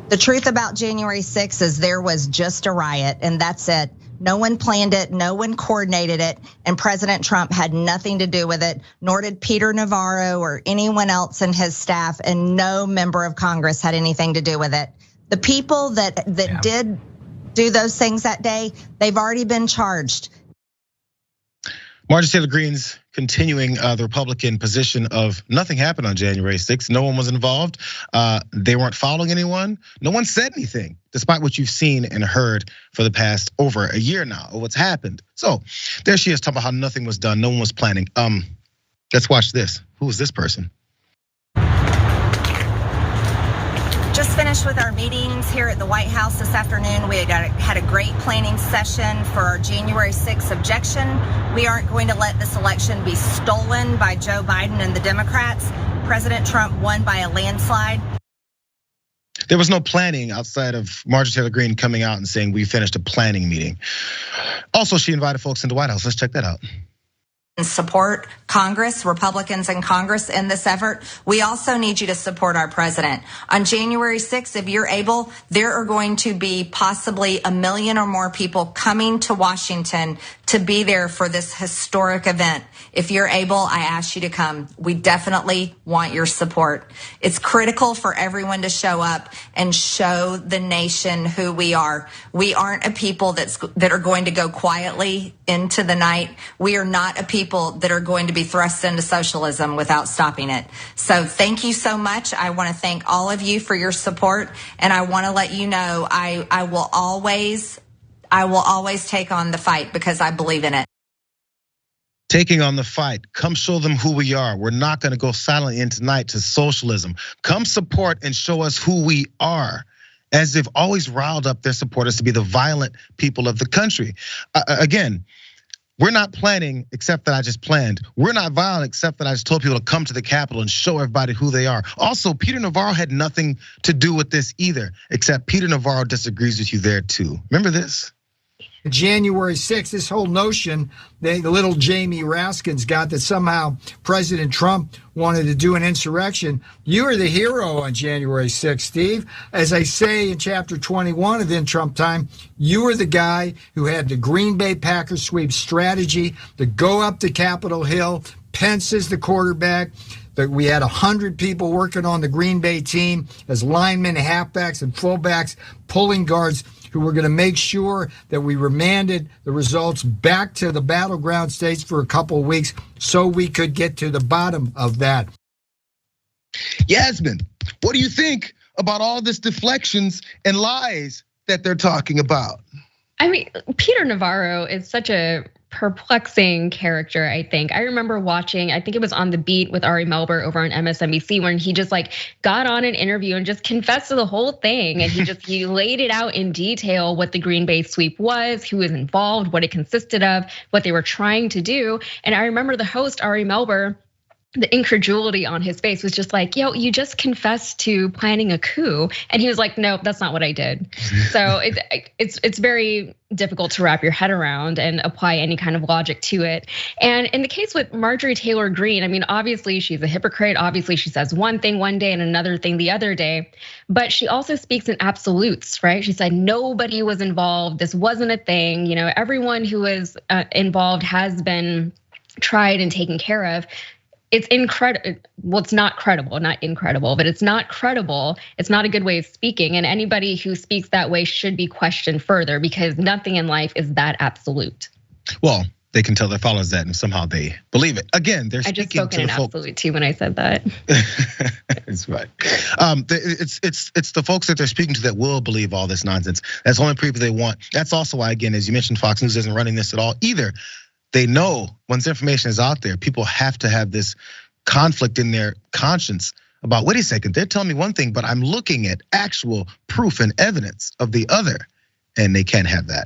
The truth about January 6th is there was just a riot, and that's it. No one planned it, no one coordinated it, and President Trump had nothing to do with it, nor did Peter Navarro or anyone else in his staff, and no member of Congress had anything to do with it. The people that did do those things that day, they've already been charged. Marjorie Taylor Greene's continuing the Republican position of nothing happened on January 6th. No one was involved. They weren't following anyone. No one said anything, despite what you've seen and heard for the past over a year now of what's happened. So there she is talking about how nothing was done. No one was planning. Let's watch this. Who is this person? Just finished with our meetings here at the White House this afternoon. We had a great planning session for our January 6th objection. We aren't going to let this election be stolen by Joe Biden and the Democrats. President Trump won by a landslide. There was no planning outside of Marjorie Taylor Greene coming out and saying we finished a planning meeting. Also, she invited folks into the White House. Let's check that out. Support Congress, Republicans in Congress in this effort. We also need you to support our president. On January 6th, if you're able, there are going to be possibly 1 million or more people coming to Washington to be there for this historic event. If you're able, I ask you to come. We definitely want your support. It's critical for everyone to show up and show the nation who we are. We aren't a people that are going to go quietly into the night. We are not a people that are going to be thrust into socialism without stopping it. So thank you so much. I want to thank all of you for your support. And I want to let you know I will always take on the fight because I believe in it. Taking on the fight. Come show them who we are. We're not going to go silently in tonight to socialism. Come support and show us who we are, as they've always riled up their supporters to be the violent people of the country. Again, we're not planning except that I just planned. We're not violent except that I just told people to come to the Capitol and show everybody who they are. Also, Peter Navarro had nothing to do with this either, except Peter Navarro disagrees with you there too. Remember this? January 6th, this whole notion, the little Jamie Raskin's got that somehow President Trump wanted to do an insurrection. You are the hero on January 6th, Steve. As I say in chapter 21 of In Trump Time, you were the guy who had the Green Bay Packers sweep strategy to go up to Capitol Hill. Pence is the quarterback. That we had 100 people working on the Green Bay team as linemen, halfbacks, and fullbacks, pulling guards who were going to make sure that we remanded the results back to the battleground states for a couple of weeks so we could get to the bottom of that. Yasmin, what do you think about all this deflections and lies that they're talking about? I mean, Peter Navarro is such a perplexing character, I think. I remember watching, I think it was On the Beat with Ari Melber over on MSNBC, when he just got on an interview and just confessed to the whole thing. And he laid it out in detail what the Green Bay sweep was, who was involved, what it consisted of, what they were trying to do. And I remember the host, Ari Melber, the incredulity on his face was just like, yo, you just confessed to planning a coup. And he was like, no, that's not what I did. So it's very difficult to wrap your head around and apply any kind of logic to it. And in the case with Marjorie Taylor Greene, I mean, obviously she's a hypocrite. Obviously she says one thing one day and another thing the other day, but she also speaks in absolutes, right? She said nobody was involved. This wasn't a thing. Everyone who was involved has been tried and taken care of. It's incredible. Well, it's not credible, not incredible, but it's not credible. It's not a good way of speaking. And anybody who speaks that way should be questioned further, because nothing in life is that absolute. Well, they can tell their followers that and somehow they believe it. Again, they're speaking to the folks. I just spoke in absolute too when I said that. It's right. It's the folks that they're speaking to that will believe all this nonsense. That's the only people they want. That's also why, again, as you mentioned, Fox News isn't running this at all either. They know once information is out there, people have to have this conflict in their conscience about, wait a second, they're telling me one thing, but I'm looking at actual proof and evidence of the other, and they can't have that.